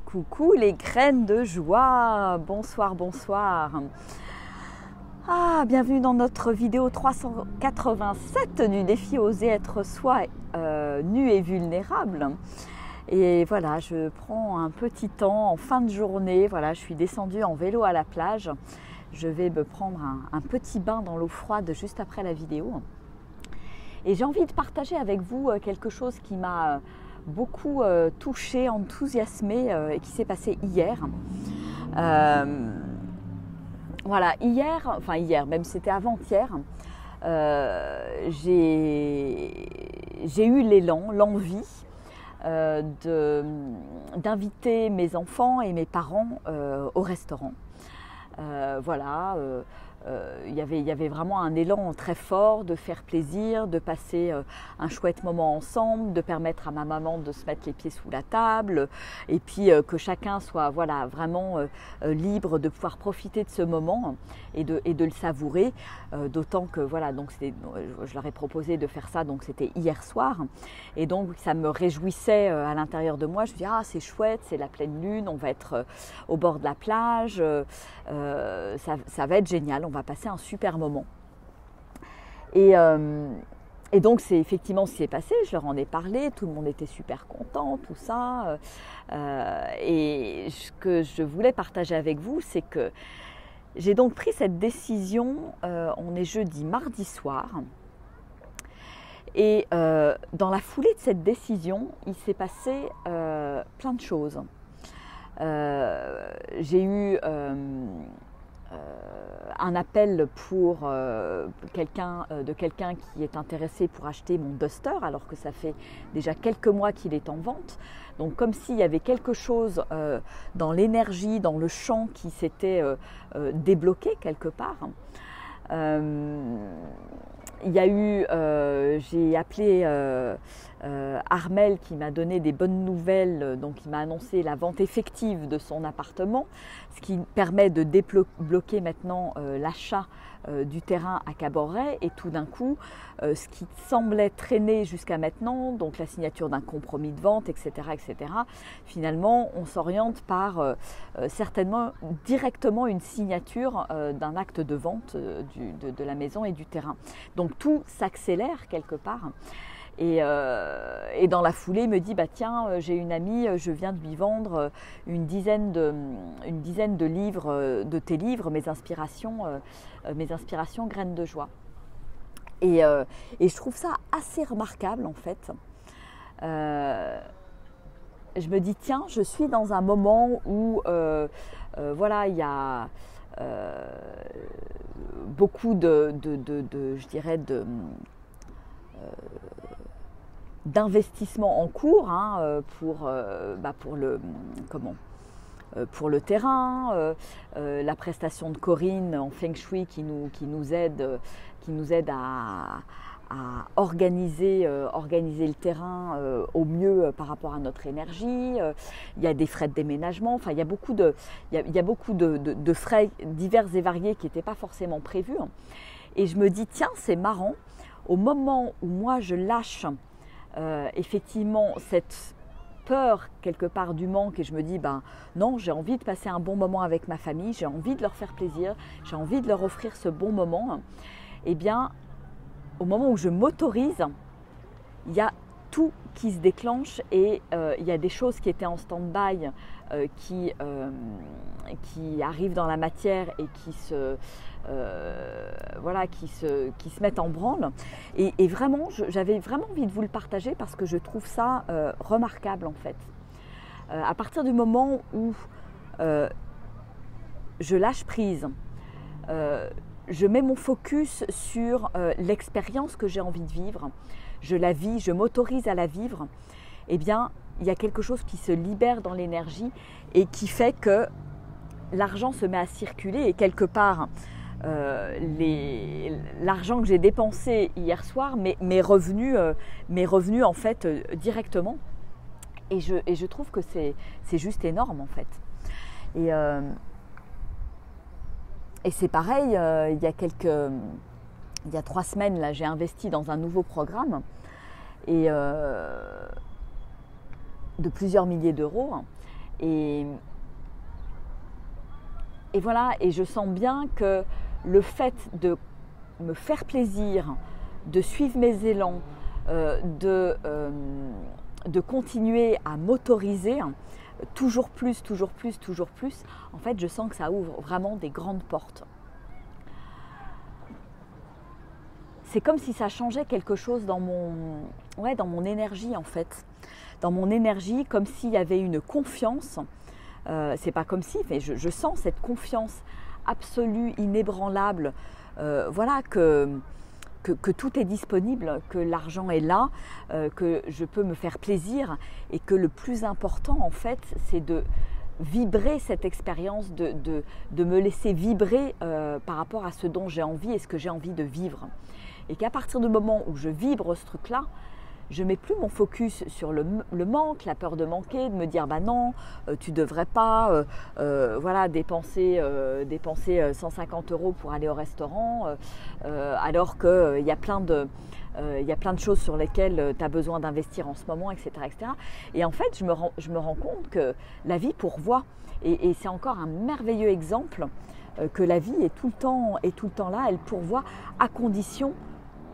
Coucou les graines de joie, bonsoir, bonsoir. Bienvenue dans notre vidéo 387 du défi Oser être soi, nu et vulnérable. Et voilà, je prends un petit temps en fin de journée, voilà, je suis descendue en vélo à la plage. Je vais me prendre un petit bain dans l'eau froide juste après la vidéo. Et j'ai envie de partager avec vous quelque chose qui m'a beaucoup touchée, enthousiasmée et qui s'est passé hier. Voilà, hier, même c'était avant-hier, j'ai eu l'élan, l'envie d'inviter mes enfants et mes parents au restaurant. Il y avait vraiment un élan très fort de faire plaisir, de passer un chouette moment ensemble, de permettre à ma maman de se mettre les pieds sous la table et puis que chacun soit vraiment libre de pouvoir profiter de ce moment et de le savourer. D'autant que donc je leur ai proposé de faire ça, donc c'était hier soir et donc ça me réjouissait à l'intérieur de moi. Je me dis c'est chouette, c'est la pleine lune, on va être au bord de la plage, ça va être génial, on va passer un super moment. Et donc c'est effectivement ce qui s'est passé, je leur en ai parlé, tout le monde était super content, tout ça. Et ce que je voulais partager avec vous, c'est que j'ai donc pris cette décision, on est mardi soir. Et dans la foulée de cette décision, il s'est passé plein de choses. J'ai eu un appel pour quelqu'un qui est intéressé pour acheter mon Duster, alors que ça fait déjà quelques mois qu'il est en vente. Donc comme s'il y avait quelque chose dans l'énergie, dans le champ qui s'était débloqué quelque part. J'ai appelé Armel qui m'a donné des bonnes nouvelles, donc il m'a annoncé la vente effective de son appartement, ce qui permet de débloquer maintenant l'achat du terrain à Caboret. Et tout d'un coup, ce qui semblait traîner jusqu'à maintenant, donc la signature d'un compromis de vente, etc., finalement on s'oriente par certainement directement une signature d'un acte de vente de la maison et du terrain. Donc tout s'accélère quelque part. Et dans la foulée, il me dit tiens, j'ai une amie, je viens de lui vendre une dizaine de livres, de tes livres, mes inspirations graines de joie. Et je trouve ça assez remarquable en fait. Je me dis tiens, je suis dans un moment où il y a beaucoup d'investissement en cours pour le terrain, la prestation de Corinne en Feng Shui qui nous aide à organiser le terrain au mieux par rapport à notre énergie. Il y a des frais de déménagement, il y a beaucoup de frais divers et variés qui n'étaient pas forcément prévus. Et je me dis tiens, c'est marrant, au moment où moi je lâche effectivement cette peur quelque part du manque et je me dis non, j'ai envie de passer un bon moment avec ma famille, j'ai envie de leur faire plaisir, j'ai envie de leur offrir ce bon moment, et bien au moment où je m'autorise, il y a tout qui se déclenche et il y a des choses qui étaient en stand-by qui arrivent dans la matière et qui se mettent en branle. Et vraiment, j'avais vraiment envie de vous le partager parce que je trouve ça remarquable en fait. À partir du moment où je lâche prise, je mets mon focus sur l'expérience que j'ai envie de vivre, je la vis, je m'autorise à la vivre, eh bien, il y a quelque chose qui se libère dans l'énergie et qui fait que l'argent se met à circuler et quelque part, l'argent que j'ai dépensé hier soir m'est revenu en fait directement. Et je trouve que c'est juste énorme en fait. Et c'est pareil, il y a 3 semaines, là, j'ai investi dans un nouveau programme et de plusieurs milliers d'euros. Et voilà, et je sens bien que le fait de me faire plaisir, de suivre mes élans, de continuer à m'autoriser toujours plus, toujours plus, toujours plus, en fait, je sens que ça ouvre vraiment des grandes portes. C'est comme si ça changeait quelque chose dans mon énergie, en fait. Dans mon énergie, comme s'il y avait une confiance. C'est pas comme si, mais je sens cette confiance absolue, inébranlable. Voilà, que tout est disponible, que l'argent est là, que je peux me faire plaisir et que le plus important, en fait, c'est de vibrer cette expérience, de me laisser vibrer par rapport à ce dont j'ai envie et ce que j'ai envie de vivre. Et qu'à partir du moment où je vibre ce truc-là, je ne mets plus mon focus sur le manque, la peur de manquer, de me dire bah non, tu ne devrais pas voilà, dépenser 150 € pour aller au restaurant, alors qu'il y a plein de choses sur lesquelles tu as besoin d'investir en ce moment, etc., etc. Et en fait, je me rends compte que la vie pourvoit. Et c'est encore un merveilleux exemple que la vie est tout le temps là, elle pourvoit à condition,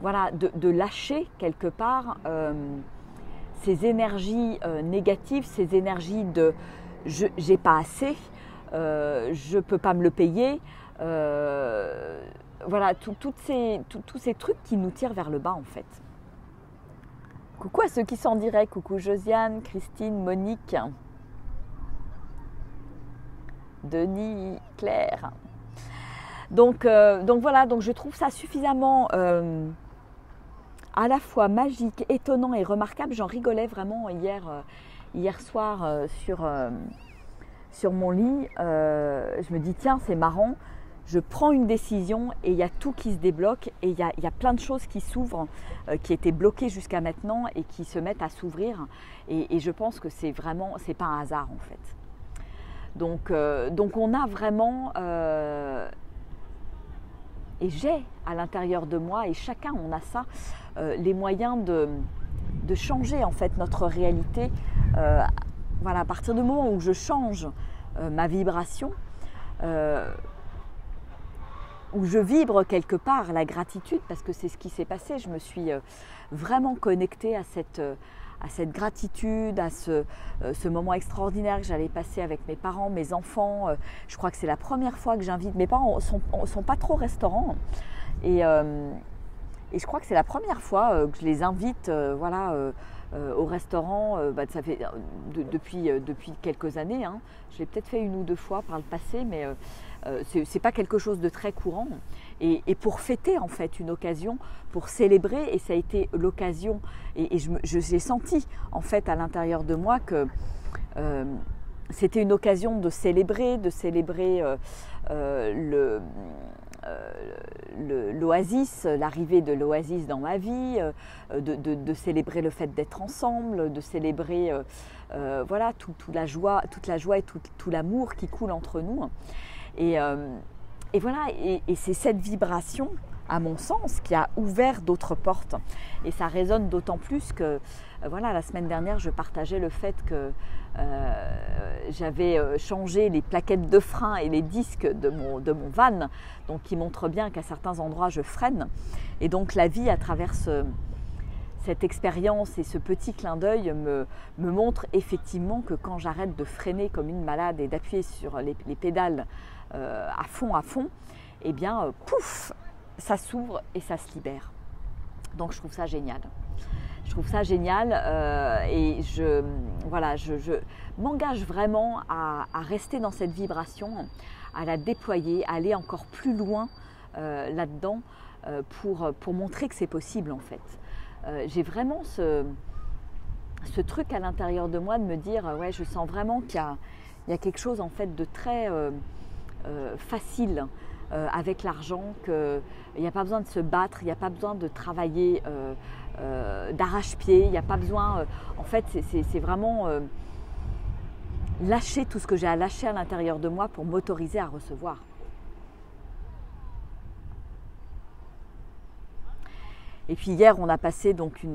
voilà, de lâcher quelque part ces énergies négatives, ces énergies de j'ai pas assez, je peux pas me le payer, voilà, tous ces trucs qui nous tirent vers le bas, en fait. Coucou à ceux qui sont en direct, coucou Josiane, Christine, Monique, Denis, Claire. Donc voilà, donc je trouve ça suffisamment à la fois magique, étonnant et remarquable. J'en rigolais vraiment hier soir sur mon lit. Je me dis tiens, c'est marrant, je prends une décision et il y a tout qui se débloque et il y a plein de choses qui s'ouvrent, qui étaient bloquées jusqu'à maintenant et qui se mettent à s'ouvrir. Et je pense que c'est pas un hasard, en fait. Donc on a vraiment... et j'ai à l'intérieur de moi, et chacun on a ça, les moyens de changer, en fait, notre réalité. Voilà, à partir du moment où je change ma vibration, où je vibre quelque part la gratitude, parce que c'est ce qui s'est passé, je me suis vraiment connectée à cette gratitude, à ce moment extraordinaire que j'allais passer avec mes parents, mes enfants. Je crois que c'est la première fois que j'invite. Mes parents sont pas trop restaurants. Et je crois que c'est la première fois que je les invite au restaurant. Ça fait depuis quelques années. Hein. Je l'ai peut-être fait une ou deux fois par le passé, mais c'est pas quelque chose de très courant. Et pour fêter, en fait, une occasion, pour célébrer, et ça a été l'occasion, et j'ai senti, en fait, à l'intérieur de moi que c'était une occasion de célébrer l'oasis, l'arrivée de l'oasis dans ma vie, de célébrer le fait d'être ensemble, de célébrer voilà, toute la joie et tout l'amour qui coule entre nous. Et voilà, et c'est cette vibration, à mon sens, qui a ouvert d'autres portes. Et ça résonne d'autant plus que, voilà, la semaine dernière, je partageais le fait que j'avais changé les plaquettes de frein et les disques de mon van, donc qui montrent bien qu'à certains endroits, je freine. Et donc la vie, à travers cette expérience et ce petit clin d'œil, me montre effectivement que quand j'arrête de freiner comme une malade et d'appuyer sur les pédales à fond, eh bien, pouf, ça s'ouvre et ça se libère. Donc je trouve ça génial. Et je m'engage vraiment à rester dans cette vibration, à la déployer, à aller encore plus loin là-dedans pour montrer que c'est possible, en fait. J'ai vraiment ce truc à l'intérieur de moi de me dire ouais, je sens vraiment qu'il y a quelque chose, en fait, de très facile avec l'argent, qu'il n'y a pas besoin de se battre, il n'y a pas besoin de travailler d'arrache-pied, il n'y a pas besoin, en fait c'est vraiment lâcher tout ce que j'ai à lâcher à l'intérieur de moi pour m'autoriser à recevoir. Et puis hier on a passé donc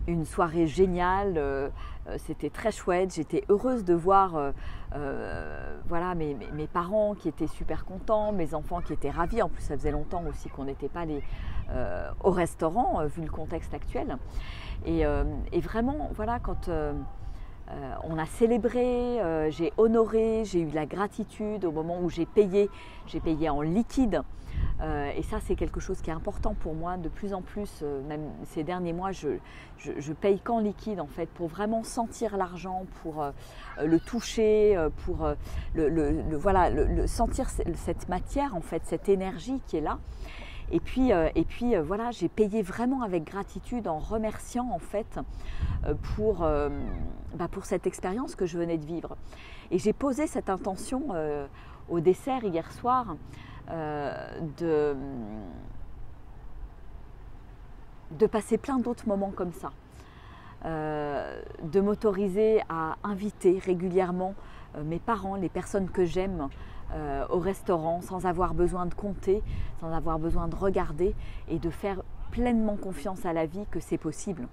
une soirée géniale, c'était très chouette, j'étais heureuse de voir voilà, mes parents qui étaient super contents, mes enfants qui étaient ravis, en plus ça faisait longtemps aussi qu'on n'était pas allés au restaurant vu le contexte actuel. Et vraiment, voilà, quand on a célébré, j'ai honoré, j'ai eu de la gratitude au moment où j'ai payé en liquide. Et ça, c'est quelque chose qui est important pour moi. De plus en plus, même ces derniers mois, je paye qu'en liquide en fait, pour vraiment sentir l'argent, pour le toucher, pour voilà, sentir cette matière en fait, cette énergie qui est là. Et puis voilà, j'ai payé vraiment avec gratitude en remerciant en fait pour cette expérience que je venais de vivre. Et j'ai posé cette intention au dessert hier soir de passer plein d'autres moments comme ça, de m'autoriser à inviter régulièrement mes parents, les personnes que j'aime au restaurant sans avoir besoin de compter, sans avoir besoin de regarder et de faire pleinement confiance à la vie que c'est possible.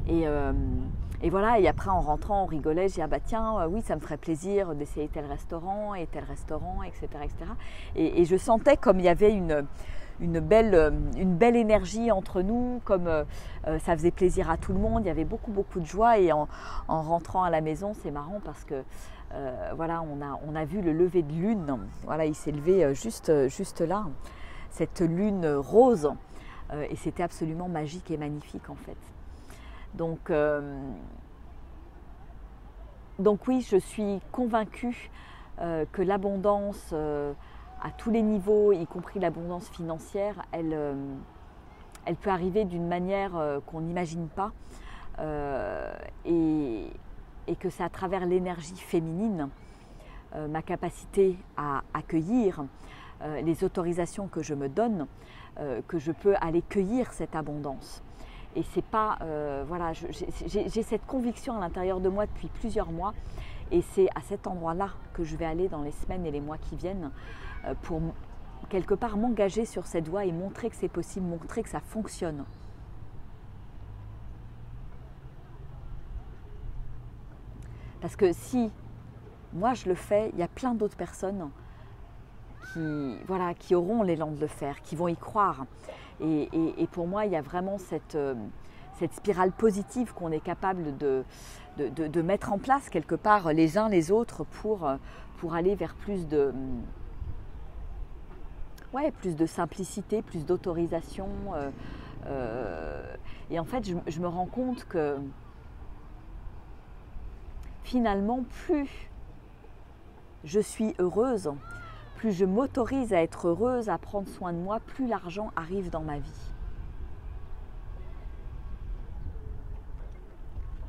Et voilà, et après en rentrant, on rigolait, j'ai dit ah bah tiens, oui ça me ferait plaisir d'essayer tel restaurant, etc. etc. Et je sentais comme il y avait une belle énergie entre nous, comme ça faisait plaisir à tout le monde, il y avait beaucoup de joie. Et en rentrant à la maison, c'est marrant parce que voilà, on a vu le lever de lune, voilà, il s'est levé juste là, cette lune rose, et c'était absolument magique et magnifique en fait. Donc oui, je suis convaincue que l'abondance à tous les niveaux, y compris l'abondance financière, elle peut arriver d'une manière qu'on n'imagine pas, et que c'est à travers l'énergie féminine, ma capacité à accueillir, les autorisations que je me donne, que je peux aller cueillir cette abondance. Et c'est pas, voilà, j'ai cette conviction à l'intérieur de moi depuis plusieurs mois, et c'est à cet endroit-là que je vais aller dans les semaines et les mois qui viennent pour quelque part m'engager sur cette voie et montrer que c'est possible, montrer que ça fonctionne. Parce que si moi je le fais, il y a plein d'autres personnes qui auront l'élan de le faire, qui vont y croire. Et pour moi, il y a vraiment cette spirale positive qu'on est capable de mettre en place quelque part les uns les autres pour aller vers plus de simplicité, plus d'autorisation. Et en fait, je me rends compte que finalement, plus je suis heureuse, plus je m'autorise à être heureuse, à prendre soin de moi, plus l'argent arrive dans ma vie.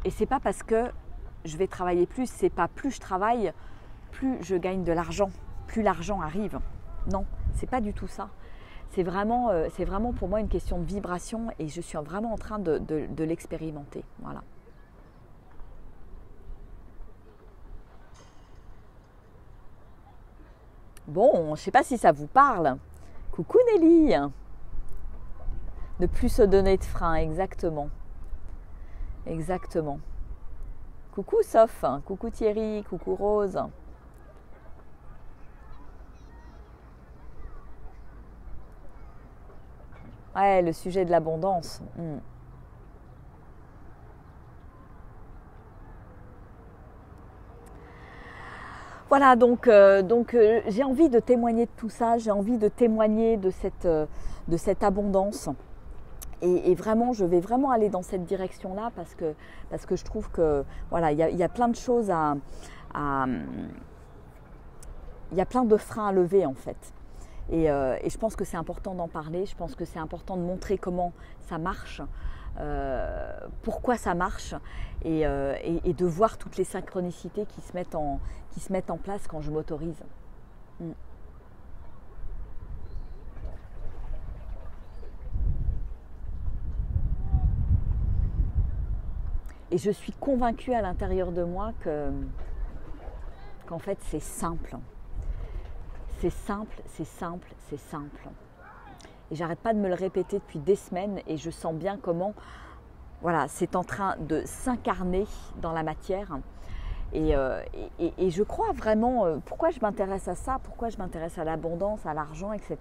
Et c'est pas parce que je vais travailler plus, c'est pas plus je travaille, plus je gagne de l'argent, plus l'argent arrive. Non, c'est pas du tout ça. C'est vraiment pour moi une question de vibration, et je suis vraiment en train de l'expérimenter. Voilà. Bon, je ne sais pas si ça vous parle. Coucou Nelly. Ne plus se donner de frein, exactement. Exactement. Coucou Soph, coucou Thierry, coucou Rose. Ouais, le sujet de l'abondance. Voilà, donc j'ai envie de témoigner de tout ça, j'ai envie de témoigner de cette abondance. Et vraiment, je vais vraiment aller dans cette direction-là parce que je trouve que voilà, il y a plein de choses il y a plein de freins à lever en fait. Et je pense que c'est important d'en parler, je pense que c'est important de montrer comment ça marche, pourquoi ça marche, et de voir toutes les synchronicités qui se mettent en place quand je m'autorise. Et je suis convaincue à l'intérieur de moi qu'en fait c'est simple. C'est simple, c'est simple, c'est simple. Et j'arrête pas de me le répéter depuis des semaines, et je sens bien comment voilà, c'est en train de s'incarner dans la matière. Et je crois vraiment, pourquoi je m'intéresse à ça, pourquoi je m'intéresse à l'abondance, à l'argent, etc.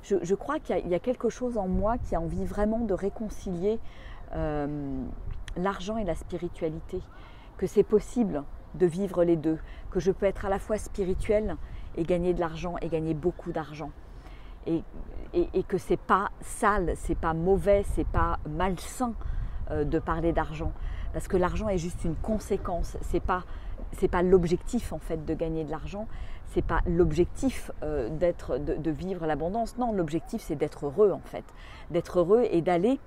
Je crois qu'il y a quelque chose en moi qui a envie vraiment de réconcilier l'argent et la spiritualité, que c'est possible de vivre les deux, que je peux être à la fois spirituelle et gagner de l'argent et gagner beaucoup d'argent. Et que c'est pas sale, c'est pas mauvais, c'est pas malsain de parler d'argent. Parce que l'argent est juste une conséquence, c'est pas l'objectif en fait de gagner de l'argent, c'est pas l'objectif de vivre l'abondance. Non, l'objectif c'est d'être heureux en fait, d'être heureux et d'aller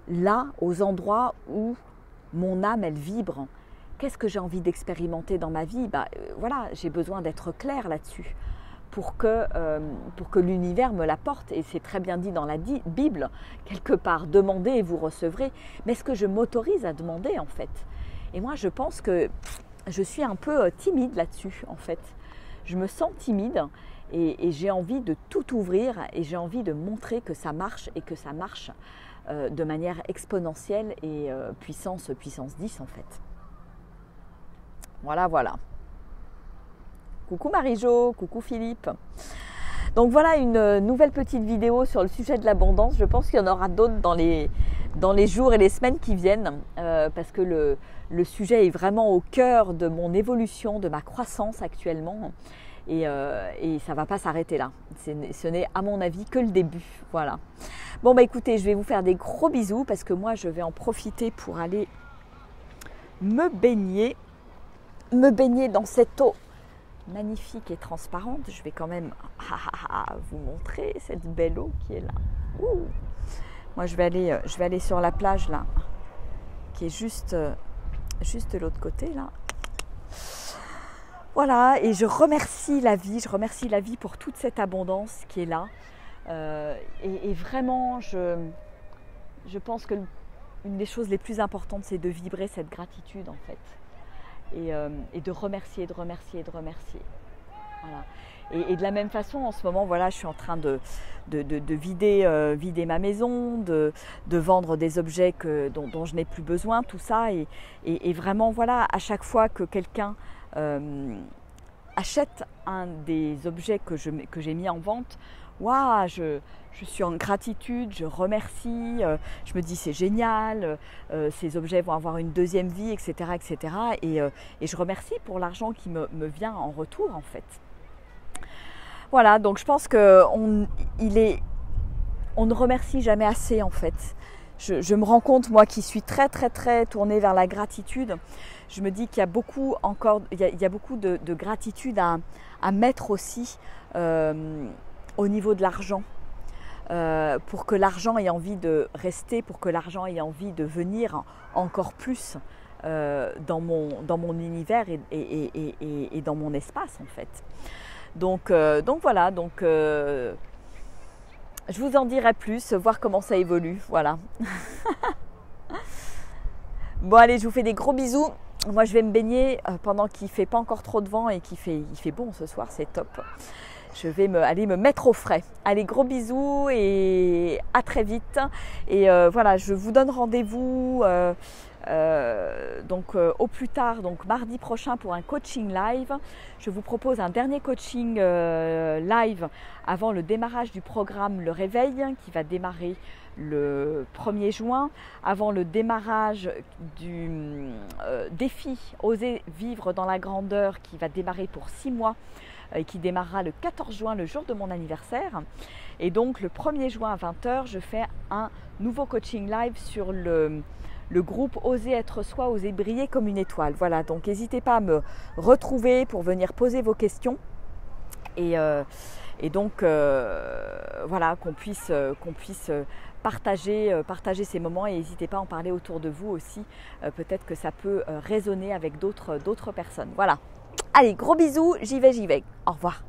là aux endroits où mon âme elle vibre. Qu'est-ce que j'ai envie d'expérimenter dans ma vie? Voilà, j'ai besoin d'être clair là-dessus pour que l'univers me l'apporte. Et c'est très bien dit dans la Bible, quelque part, demandez et vous recevrez. Mais est-ce que je m'autorise à demander en fait? Et moi je pense que je suis un peu timide là-dessus en fait. Je me sens timide et j'ai envie de tout ouvrir et j'ai envie de montrer que ça marche et que ça marche de manière exponentielle et puissance 10 en fait. Voilà. Coucou Marie-Jo, coucou Philippe. Donc voilà une nouvelle petite vidéo sur le sujet de l'abondance. Je pense qu'il y en aura d'autres dans les jours et les semaines qui viennent parce que le sujet est vraiment au cœur de mon évolution, de ma croissance actuellement et ça ne va pas s'arrêter là. Ce n'est à mon avis que le début. Voilà. Bon écoutez, je vais vous faire des gros bisous parce que moi je vais en profiter pour aller me baigner dans cette eau magnifique et transparente. Je vais quand même vous montrer cette belle eau qui est là. Ouh. Moi je vais aller sur la plage là, qui est juste de l'autre côté là. Voilà, et je remercie la vie pour toute cette abondance qui est là. Et vraiment, je pense que une des choses les plus importantes, c'est de vibrer cette gratitude en fait. Et de remercier. Voilà. Et de la même façon, en ce moment, voilà, je suis en train de vider ma maison, de vendre des objets dont je n'ai plus besoin, tout ça. Et vraiment, voilà, à chaque fois que quelqu'un achète un des objets que j'ai mis en vente, waouh, je suis en gratitude, je remercie, je me dis c'est génial, ces objets vont avoir une deuxième vie, etc. Et je remercie pour l'argent qui me vient en retour en fait. Voilà, donc je pense qu'on ne remercie jamais assez en fait. Je me rends compte, moi qui suis très tournée vers la gratitude, je me dis qu'il y a beaucoup de gratitude à mettre aussi au niveau de l'argent. Pour que l'argent ait envie de rester, pour que l'argent ait envie de venir encore plus dans mon univers et dans mon espace en fait. Donc voilà, je vous en dirai plus, voir comment ça évolue, voilà. Bon allez, je vous fais des gros bisous. Moi je vais me baigner pendant qu'il ne fait pas encore trop de vent et qu'il fait bon ce soir, c'est top. Je vais aller me mettre au frais. Allez, gros bisous et à très vite. Et voilà, je vous donne rendez-vous au plus tard, donc mardi prochain pour un coaching live. Je vous propose un dernier coaching live avant le démarrage du programme Le Réveil qui va démarrer le 1er juin, avant le démarrage du défi Oser vivre dans la grandeur qui va démarrer pour 6 mois et qui démarrera le 14 juin, le jour de mon anniversaire. Et donc le 1er juin à 20h, je fais un nouveau coaching live sur le groupe Oser être soi, oser briller comme une étoile. Voilà, donc n'hésitez pas à me retrouver pour venir poser vos questions. Et donc voilà, qu'on puisse partager ces moments et n'hésitez pas à en parler autour de vous aussi. Peut-être que ça peut résonner avec d'autres personnes. Voilà. Allez, gros bisous, j'y vais. Au revoir.